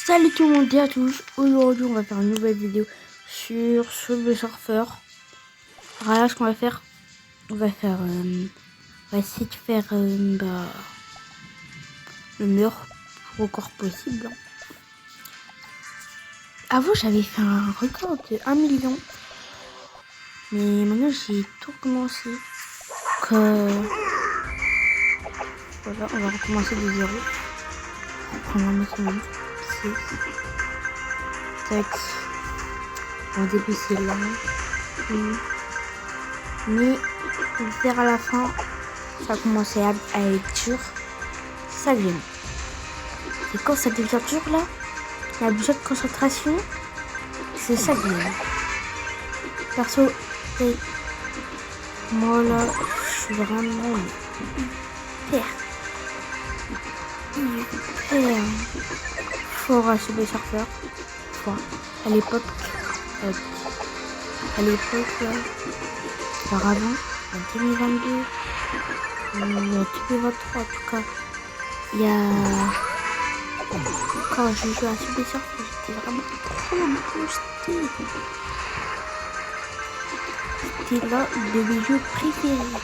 Salut tout le monde et à tous. Aujourd'hui on va faire une nouvelle vidéo sur Subway Surfer. Alors là ce qu'on va faire, on va essayer de faire le meilleur record possible. Avant j'avais fait un record de 1 million. Mais maintenant j'ai tout recommencé. Voilà, on va recommencer de zéro. On va mettre une tac. Au début c'est là. Mais vers la fin, ça a commencé à être dur. C'est ça que j'aime. Et quand ça devient dur là, il y a besoin de concentration. C'est ça que j'aime. Perso, moi là, je suis vraiment hyper fort à Subway Surfer. Enfin, à l'époque là, auparavant, en 2022, en 2023 en tout cas, il y a... Quand je jouais à Subway Surfer, j'étais vraiment trop boosté. C'était l'un de mes jeux préférés.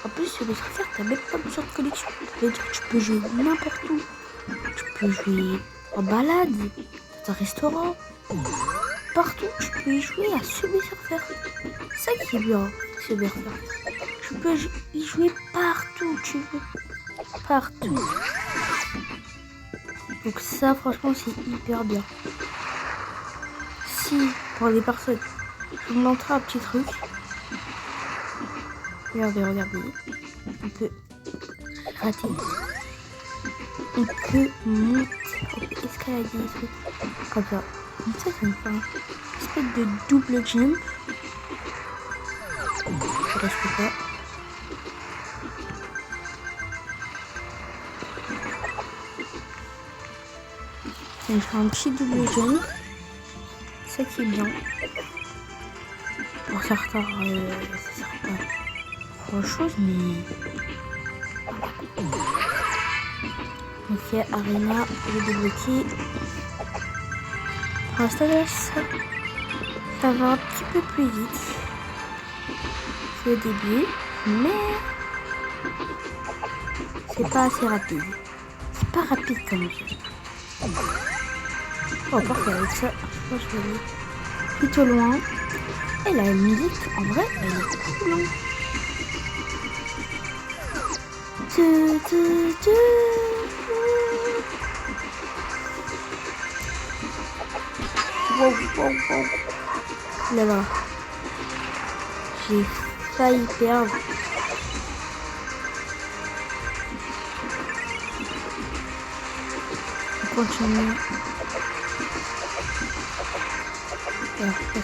En plus, Subway Surfer, t'as même pas besoin de connexion. Ça veut dire que tu peux jouer n'importe où. Tu peux jouer en balade, dans un restaurant, partout. Tu peux y jouer à Subway Surfer. C'est ça qui est bien, Subway Surfer. Tu peux y jouer partout où tu veux. Partout. Donc ça, franchement, c'est hyper bien. Si, pour les personnes, je vous montre un petit truc. Regardez. On peut rater. On peut monter, on peut escalader des trucs comme ça. Comme ça, ça me fait une espèce de double jump. Là, je peux pas. Je fais un petit double jump. C'est ça qui est bien. Pour certains, ça sert pas grand chose, mais... Ok, Arena, je vais débloquer. Pour l'instant, ça va un petit peu plus vite qu'au début, mais c'est pas assez rapide. C'est pas rapide comme jeu. Oh, par contre, avec ça, je vais aller plutôt loin. Et la musique, en vrai, elle est cool. Wow. Là. J'ai failli perdre. On continue.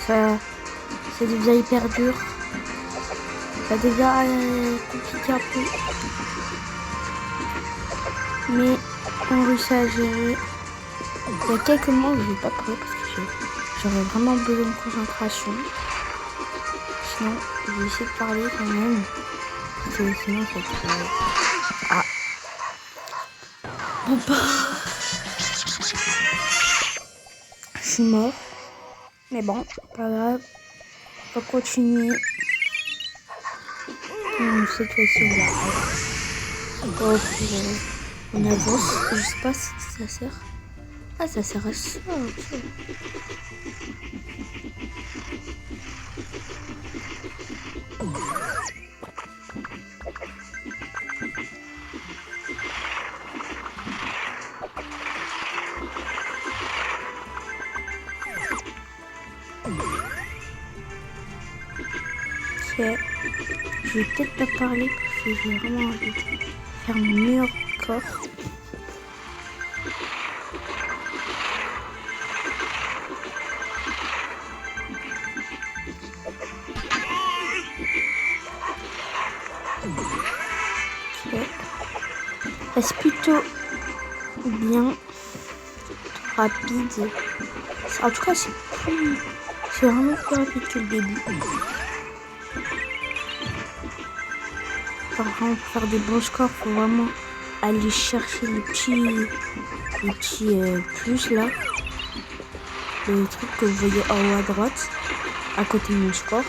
Ça devient hyper dur. Ça devient compliqué un peu. Mais on réussit à gérer. Il y a quelques mois où je vais pas parler parce que j'aurais vraiment besoin de concentration. Sinon, je vais essayer de parler quand même. Parce que sinon, ça serait... Ah. Bon bah... Je suis mort. Mais bon, pas grave. On va continuer. Cette fois-ci, on avance. Je sais pas si ça sert. Ah, ça sert à ça. Okay. Je vais peut-être pas parler parce que j'ai vraiment envie de faire mon meilleur corps. C'est plutôt bien, rapide. En tout cas, c'est vraiment plus rapide que le début. Pour vraiment faire des bons scores, faut vraiment aller chercher les petits plus là. Le truc que vous voyez en haut à droite, à côté de mon score.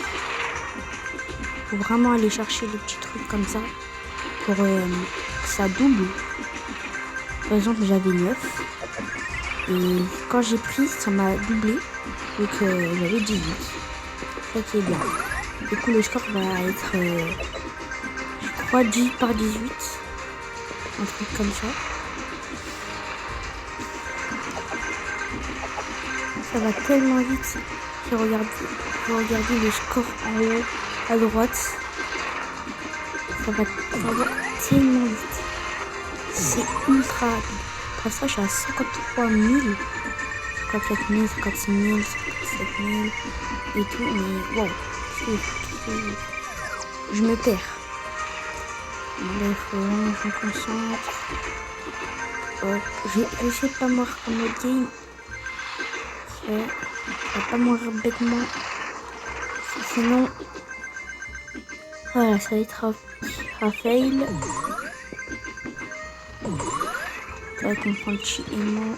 Faut vraiment aller chercher les petits trucs comme ça pour que ça double. Par exemple, j'avais 9 et quand j'ai pris, ça m'a doublé. Donc j'avais 18. Ça qui est bien. Du coup, le score va être, je crois, 10 par 18. Un truc comme ça. Ça va tellement vite. Si vous regardez le score en haut à droite. Ça va tellement vite. C'est ultra rapide. Après ça, je suis à 53 000. 54 000, 56 000, 57 000 et tout. Mais wow, je me perds. Là, il faut vraiment que je me concentre. J'essaie de pas mourir comme le game. Je vais pas mourir bêtement. Sinon, voilà, ça va être à fail. Ça va comprendre chi et moi.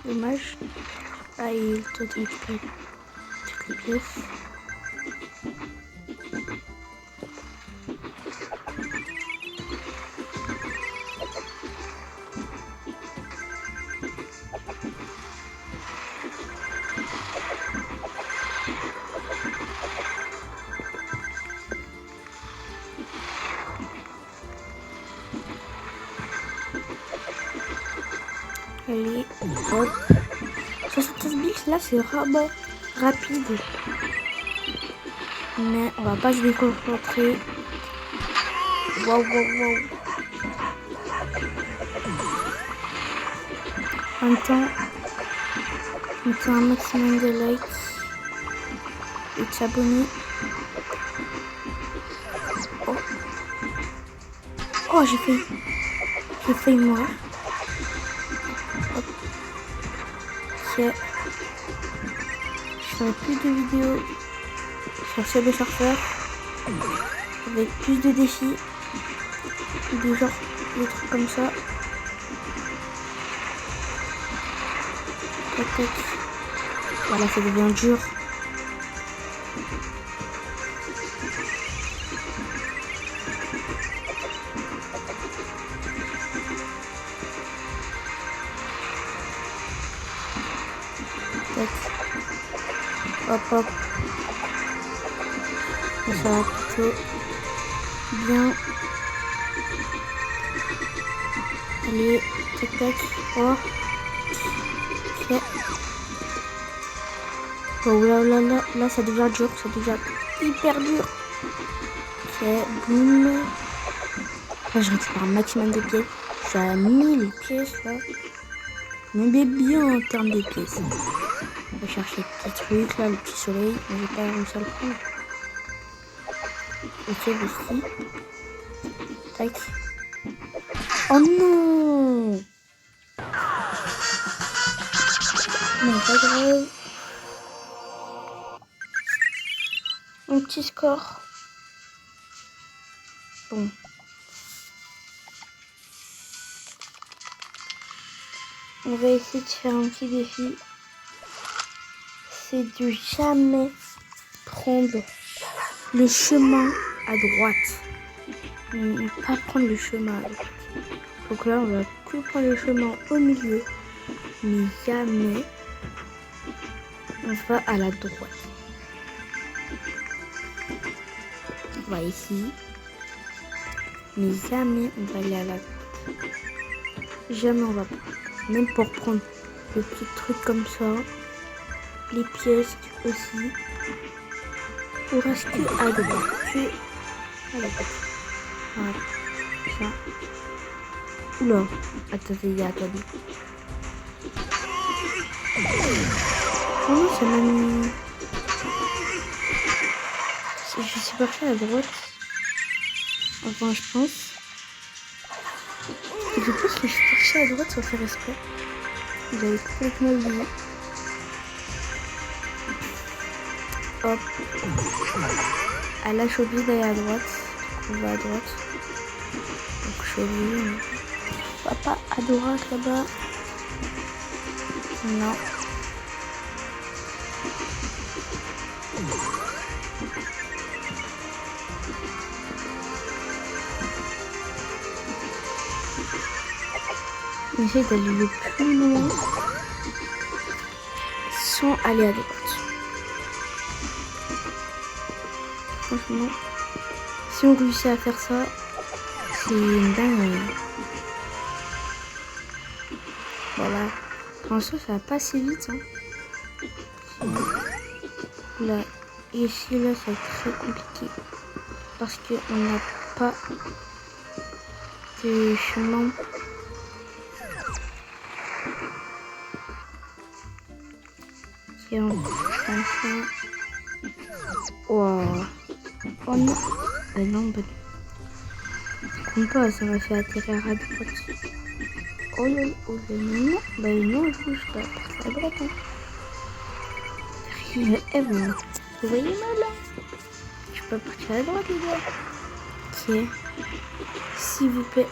Dommage. Ah, il doit récupérer les pièces. Allez, hop. 76 billes, là c'est vraiment rapide. Mais on va pas se déconcentrer. Waouh, waouh, waouh. En même temps, mettez un maximum de likes et de s'abonner. Oh, oh j'ai failli mourir. Je ferai plus de vidéos sur Subway Surfer avec plus de défis, des trucs comme ça. Peut-être. Voilà, ça devient dur. Hop hop. Et ça va plutôt bien. Allez, tac tac. Oh. Ok. Oh là ça devient dur, ça devient hyper dur. Ok, boum. Là je récupère un maximum de pièces. Je suis à 1000 pièces là. Mais bien en termes de pièces. Je vais chercher le petit truc là, le petit soleil, mais j'ai pas réussi à le prendre. Ok, ici. Tac. Oh non! Non, pas grave. Un petit score. Bon. On va essayer de faire un petit défi. C'est de jamais prendre le chemin à droite. Ne pas prendre le chemin à droite. Donc là, on va plus prendre le chemin au milieu. Mais jamais on va à la droite. On va ici. Mais jamais on va aller à la droite. Jamais on va pas. Même pour prendre le petit truc comme ça. Les pièces aussi. On reste que à droite. À la droite. Voilà. Ça. Oula. Attendez. Oh non, ça m'a mis... Je suis partie à droite. Enfin, je pense. Et je pense que je suis partie à droite sans faire exprès. Vous avez complètement oublié. hop. Elle a choisi d'aller à droite. On va à droite. Donc je suis obligée. Papa à droite là-bas. Non. On essaie d'aller le plus loin sans aller à droite. Franchement, si on réussit à faire ça, c'est une dinguerie. Voilà. En soi, ça va pas si vite. Hein. Là, ici, là, ça va être très compliqué. Parce qu'on n'a pas de chemin. Qui est en train. Wow. Oh non. Non, bah. Comme pas, ça m'a fait atterrir à droite. Oh là, oh là, non. Bah non, je bouge pas. À droite, hein. Vous voyez mal là? Je peux partir à droite, les gars. Ok. S'il vous plaît.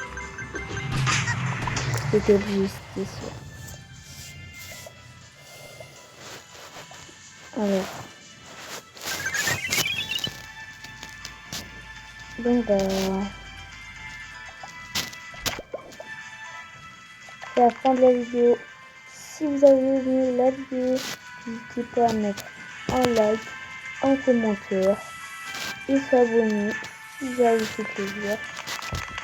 C'était obligé, c'était sûr. Alors. Donc, c'est la fin de la vidéo. Si vous avez aimé la vidéo, n'hésitez pas à mettre un like, un commentaire et s'abonner si vous avez fait plaisir.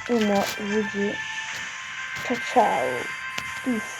Et moi, je vous dis ciao ciao. Peace.